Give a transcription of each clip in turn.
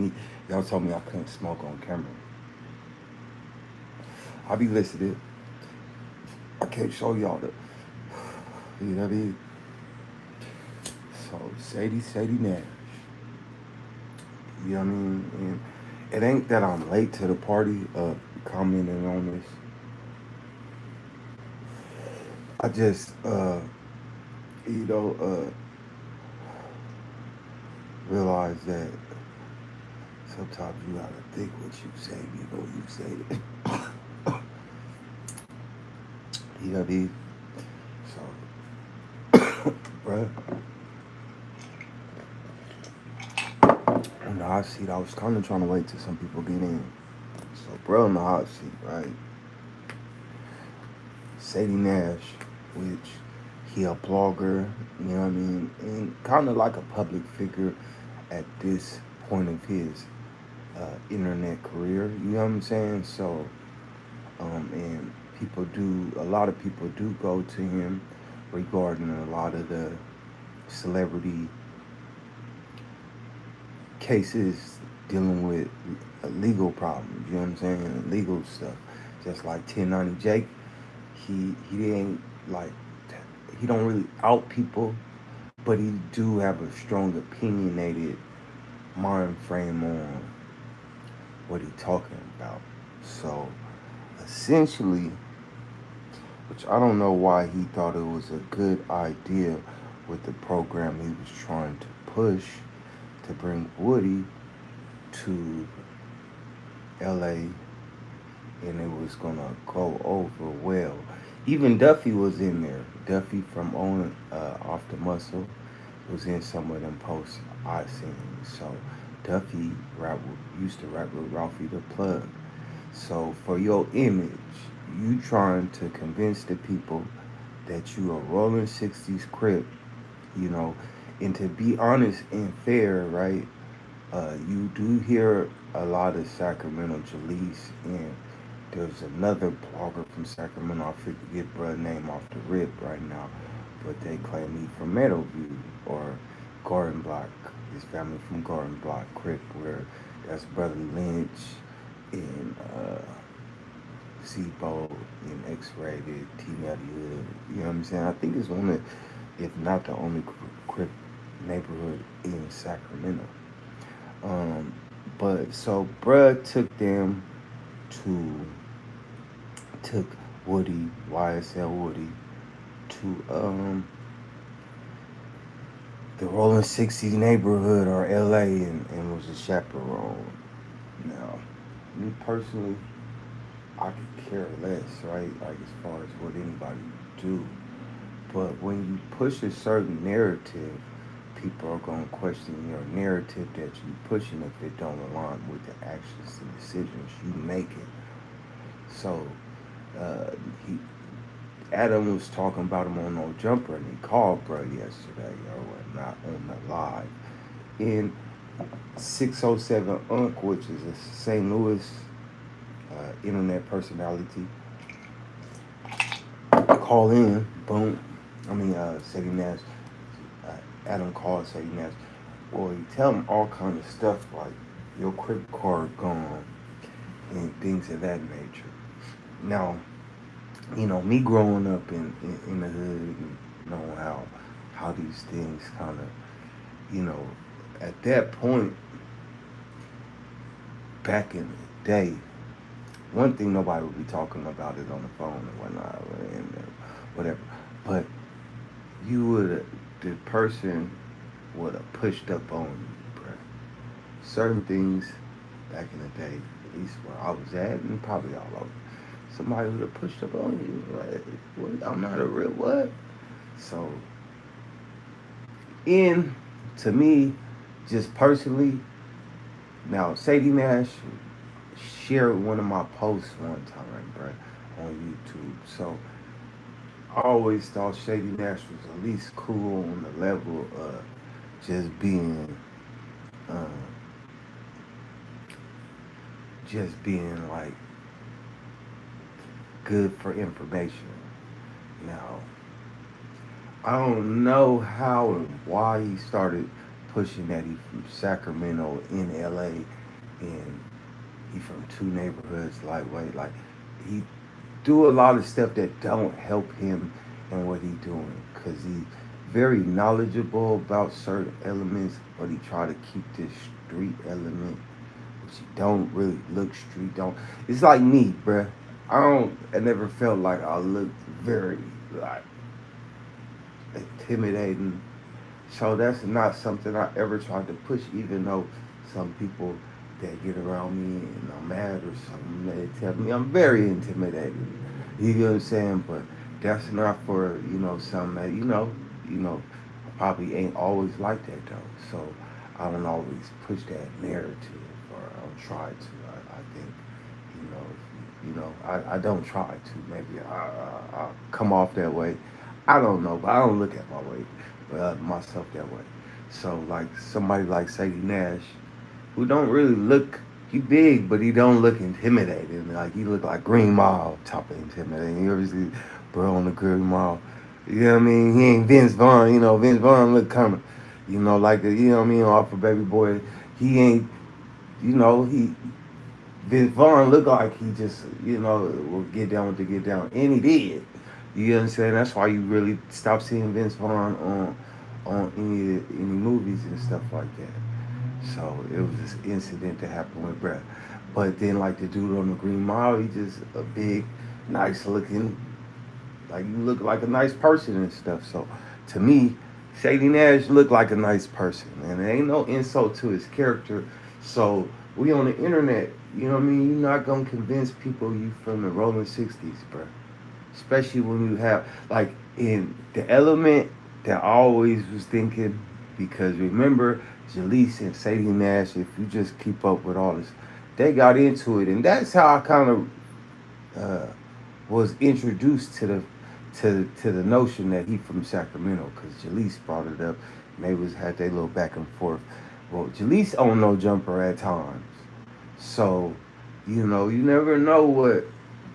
me. Y'all told me I couldn't smoke on camera. I be listening. I can't show y'all the, you know what I mean? So, Sadie Nash. You know what I mean? And it ain't that I'm late to the party commenting on this. I just, you know, realize that sometimes you gotta think what you say before you say it. You know what I mean? So, bruh, on the hot seat, I was kind of trying to wait till some people get in. So, bro, on the hot seat, right? Sadie Nash, which he a blogger, you know what I mean, and kind of like a public figure at this point of his internet career. You know what I'm saying? So, and a lot of people do go to him regarding a lot of the celebrity cases dealing with legal problems. You know what I'm saying? Legal stuff. Just like 1090 Jake, he ain't like he don't really out people, but he do have a strong opinionated mind frame on what he talking about. So essentially, which I don't know why he thought it was a good idea with the program he was trying to push to bring Woody to LA, and it was gonna go over well. Even Duffy was in there. Duffy from Off the Muscle was in some of them posts I seen. So Duffy used to rap with Ralphie the Plug. So for your image, you trying to convince the people that you a rolling 60s Crip, you know, and to be honest and fair, right? You do hear a lot of Sacramento Jalise, and there's another blogger from Sacramento. I forget bro name off the rip right now, but they claim he from Meadowview or Garden Block. His family from Garden Block, Crip, where that's Brother Lynch and Seabold and X-Rated, T Nutty Hood. You know what I'm saying? I think it's one of, if not the only Crip neighborhood in Sacramento. Um, but so bruh to took Woody, YSL Woody, to the Rolling 60s neighborhood or LA, and was a chaperone. Now, me personally, I could care less, right? Like as far as what anybody do. But when you push a certain narrative, people are going to question your narrative that you pushing if it don't align with the actions and decisions you making. So uh, he Adam was talking about him on No Jumper, and he called bro yesterday or whatnot on the live. In 607 Unc, which is a St. Louis internet personality, call in, boom. Ceddy Nash, Adam called Ceddy Nash. Boy, he tell him all kind of stuff like your credit card gone and things of that nature. Now, you know, me growing up in the hood and knowing how these things kind of, you know, at that point back in the day, one thing nobody would be talking about is on the phone and whatnot and whatever. But you would the person would have pushed up on you, bro. Certain things back in the day, at least where I was at, and probably all over, somebody would have pushed up on you. Like, what? I'm not a real what? So, in to me, just personally, now Sadie Nash shared one of my posts one time, bro, on YouTube. So I always thought Shady Nash was at least cool on the level of just being, um, just being like good for information. Now, I don't know how and why he started pushing that he from Sacramento in LA, and he from two neighborhoods lightweight. Like he do a lot of stuff that don't help him in what he doing, because he very knowledgeable about certain elements, but he try to keep this street element, which he don't really look street. Don't. It's like me, bruh. I never felt like I looked very like intimidating. So that's not something I ever tried to push, even though some people that get around me and I'm mad or something, they tell me I'm very intimidating. You know what I'm saying? But that's not for, something that, I probably ain't always like that though. So I don't always push that narrative, or I don't try to. I think, I don't try to. Maybe I come off that way. I don't know, but I don't look at my way, myself that way. So like somebody like Sadie Nash, who don't really look, he big, but he don't look intimidating. Like he look like Green Mile type of intimidating. You ever see bro on the Green Mile? You know what I mean? He ain't Vince Vaughn. Vince Vaughn look kind of, like off of Baby Boy. He ain't, he Vince Vaughn looked like he just, will get down with the get down. And he did. You know what I'm saying? That's why you really stop seeing Vince Vaughn on any movies and stuff like that. So it was this incident that happened with Brett. But then like the dude on the Green Mile, he just a big, nice looking, like you look like a nice person and stuff. So to me, Shady Nash looked like a nice person. And there ain't no insult to his character. So we on the internet, you know what I mean? You're not gonna convince people you from the rolling 60s, bro. Especially when you have like in the element that I always was thinking, because remember Jaleese and Sadie Nash, if you just keep up with all this, they got into it, and that's how I kind of was introduced to the notion that he from Sacramento, because Jaleese brought it up, and they was had their little back and forth. Well, Jaleese owned no jumper at times, so you never know what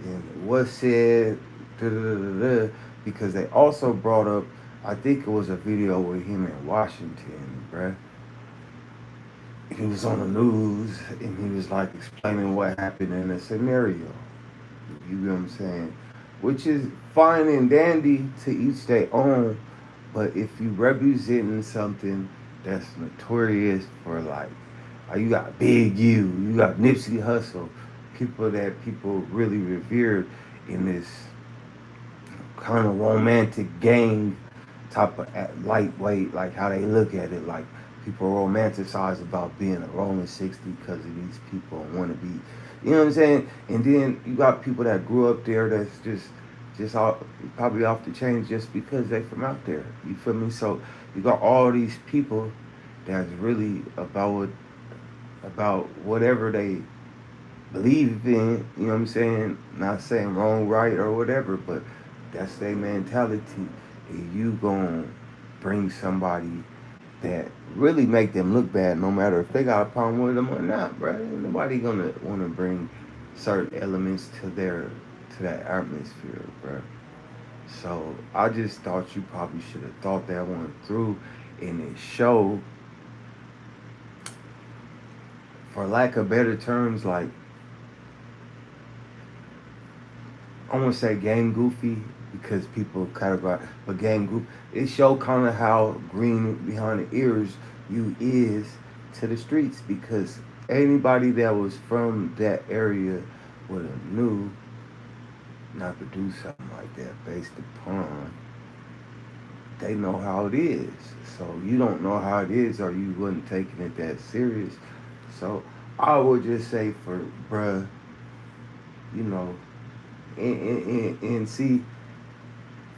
and was said, da, da, da, da, because they also brought up, I think it was a video with him in Washington, bruh. He was on the news and he was like explaining what happened in a scenario. You know what I'm saying? Which is fine and dandy, to each their own, but if you representing something that's notorious for like, you got Big U, you got Nipsey Hussle, people that people really revered in this kind of romantic gang type of lightweight, like how they look at it, like people romanticize about being a Rolling 60 because of these people and want to be, you know what I'm saying? And then you got people that grew up there that's just all, probably off the chain just because they from out there. You feel me? So you got all these people that's really about whatever they believe in, you know what I'm saying? Not saying wrong, right, or whatever, but that's their mentality. And you gonna bring somebody that really make them look bad, no matter if they got a problem with them or not, bro. Ain't nobody gonna want to bring certain elements to that atmosphere, bro. So I just thought you probably should have thought that one through, and it showed, for lack of better terms, like I want to say game goofy, because people kind of but game goofy. It showed kind of how green behind the ears you is to the streets, because anybody that was from that area would have knew not to do something like that based upon they know how it is. So you don't know how it is, or you wouldn't taking it that serious. So I would just say for bruh, you know, and see,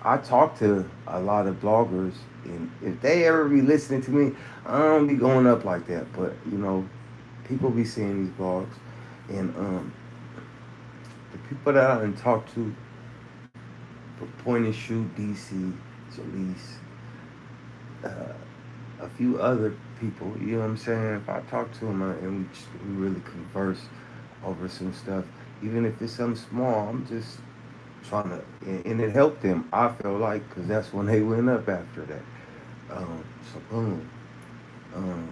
I talk to a lot of bloggers, and if they ever be listening to me, I don't be going up like that. But people be seeing these blogs, and the people that I done talked to, for Point and Shoot, DC, Jaleese, uh, a few other people, you know what I'm saying? If I talk to them and we really converse over some stuff, even if it's something small, I'm just trying to, and it helped them. I feel like, because that's when they went up after that. So boom. Um,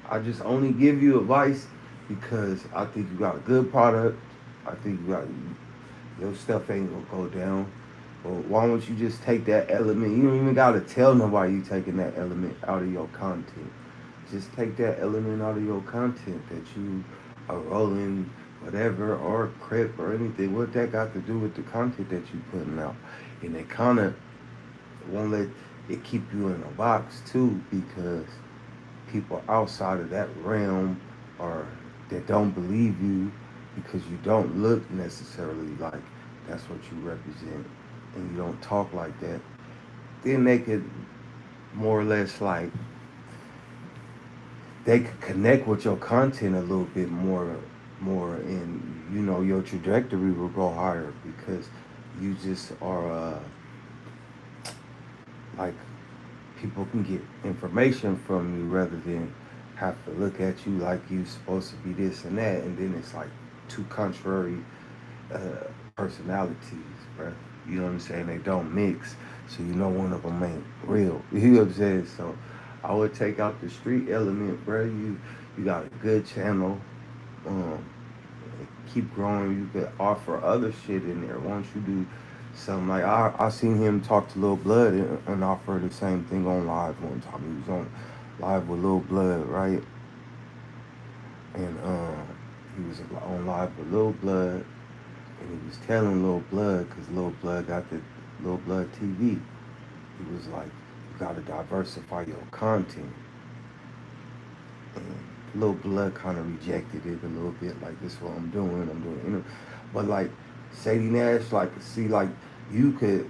I just only give you advice because I think you got a good product. I think you got your stuff ain't gonna go down. But why don't you just take that element? You don't even gotta tell nobody you taking that element out of your content. Just take that element out of your content that you are rolling, whatever, or Crip or anything. What that got to do with the content that you putting out? And it kind of won't let it keep you in a box too, because people outside of that realm or that don't believe you because you don't look necessarily like that's what you represent and you don't talk like that, then they could more or less like they could connect with your content a little bit more and you know your trajectory will go higher because you just are like people can get information from you rather than have to look at you like you supposed to be this and that, and then it's like two contrary uh, personalities, bro. You know what I'm saying? They don't mix, so you know one of them ain't real. You know what I'm saying? So I would take out the street element, bro. You got a good channel. Um, Keep growing. You could offer other shit in there. Once you do something like I seen him talk to Lil Blood and offer the same thing on live one time. He was on live with Lil Blood, right? And he was on live with Lil Blood, and he was telling Lil Blood because Lil Blood got the Lil Blood TV. He was like, you got to diversify your content. And Lil Blood kind of rejected it a little bit, like this is what I'm doing. I'm doing, but like Ceddy Nash, like see, like you could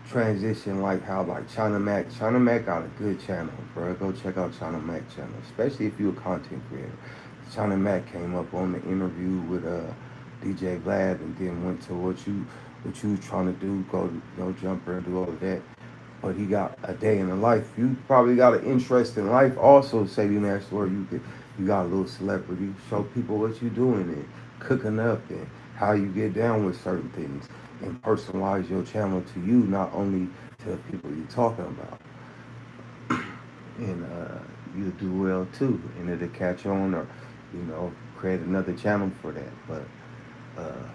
transition like how like China Mac got a good channel, bro. Go check out China Mac channel, especially if you're a content creator. China Mac came up on the interview with DJ Vlad and then went to what you was trying to do, go no jumper and do all of that. But he got a day in the life. You probably got an interest in life also, Sadie Nash, where you got a little celebrity, show people what you doing and cooking up and how you get down with certain things and personalize your channel to you, not only to the people you're talking about. And you'll do well too. And it'll catch on or, you know, create another channel for that. But uh,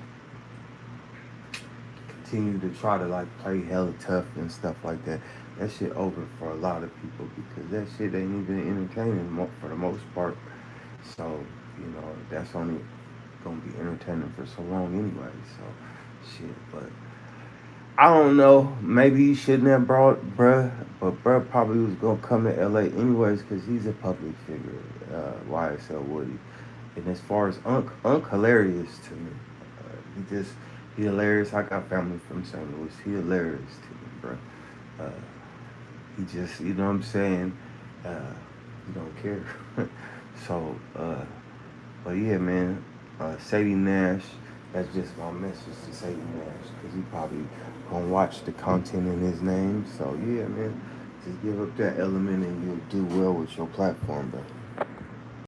continue to try to like play hella tough and stuff like that. That shit over for a lot of people because that shit ain't even entertaining for the most part. So, you know, that's only gonna be entertaining for so long anyway. So, shit. But I don't know. Maybe he shouldn't have brought bruh, but bruh probably was gonna come to LA anyways because he's a public figure. YSL Woody. And as far as Unc hilarious to me. He hilarious. I got family from St. Louis. He hilarious to me, bro. Uh, he just, you know what I'm saying? He don't care. so, but yeah, man. Sadie Nash. That's just my message to Sadie Nash because he probably gonna watch the content in his name. So yeah, man. Just give up that element and you'll do well with your platform, bro.